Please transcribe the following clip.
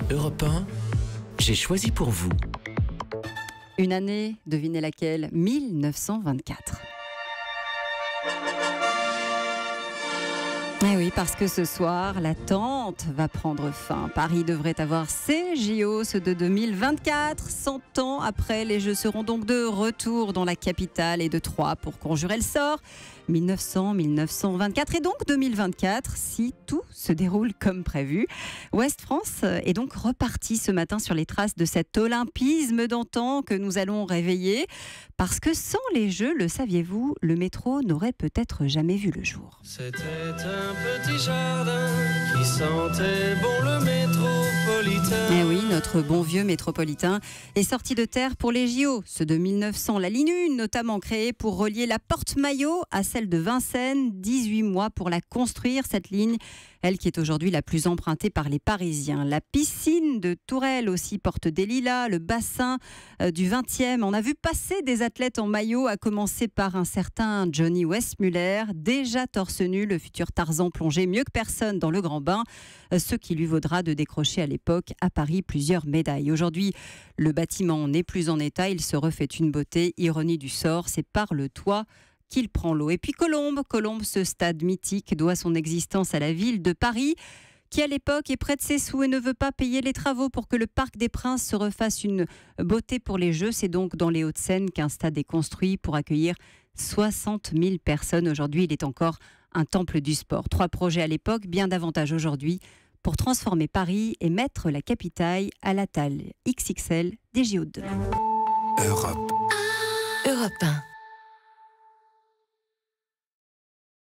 Europe 1, j'ai choisi pour vous. Une année, devinez laquelle? 1924. Eh oui, parce que ce soir, l'attente va prendre fin. Paris devrait avoir ses JO, ceux de 2024. 100 ans après, les Jeux seront donc de retour dans la capitale et de Troyes pour conjurer le sort. 1900, 1924 et donc 2024, si tout se déroule comme prévu. Ouest France est donc reparti ce matin sur les traces de cet olympisme d'antan que nous allons réveiller. Parce que sans les Jeux, le saviez-vous, le métro n'aurait peut-être jamais vu le jour. C'était un petit jardin qui sentait bon le métropolitain. Eh oui, notre bon vieux métropolitain est sorti de terre pour les JO, ceux de 1900. La ligne 1, notamment créée pour relier la Porte-Maillot à celle de Vincennes. 18 mois pour la construire, cette ligne, elle qui est aujourd'hui la plus empruntée par les Parisiens. La piscine de Tourelle aussi porte des lilas, le bassin du 20e. On a vu passer des athlètes en maillot, à commencer par un certain Johnny Westmuller, déjà torse nu, le futur Tarzan plongé mieux que personne dans le grand bain, ce qui lui vaudra de décrocher à l'époque à Paris plusieurs médailles. Aujourd'hui, le bâtiment n'est plus en état, il se refait une beauté, ironie du sort, c'est par le toit qu'il prend l'eau. Et puis Colombe, ce stade mythique, doit son existence à la ville de Paris, qui à l'époque est près de ses sous et ne veut pas payer les travaux pour que le Parc des Princes se refasse une beauté pour les Jeux. C'est donc dans les Hauts-de-Seine qu'un stade est construit pour accueillir 60 000 personnes. Aujourd'hui, il est encore un temple du sport. 3 projets à l'époque, bien davantage aujourd'hui, pour transformer Paris et mettre la capitale à la taille XXL des JO de demain. Europe 1.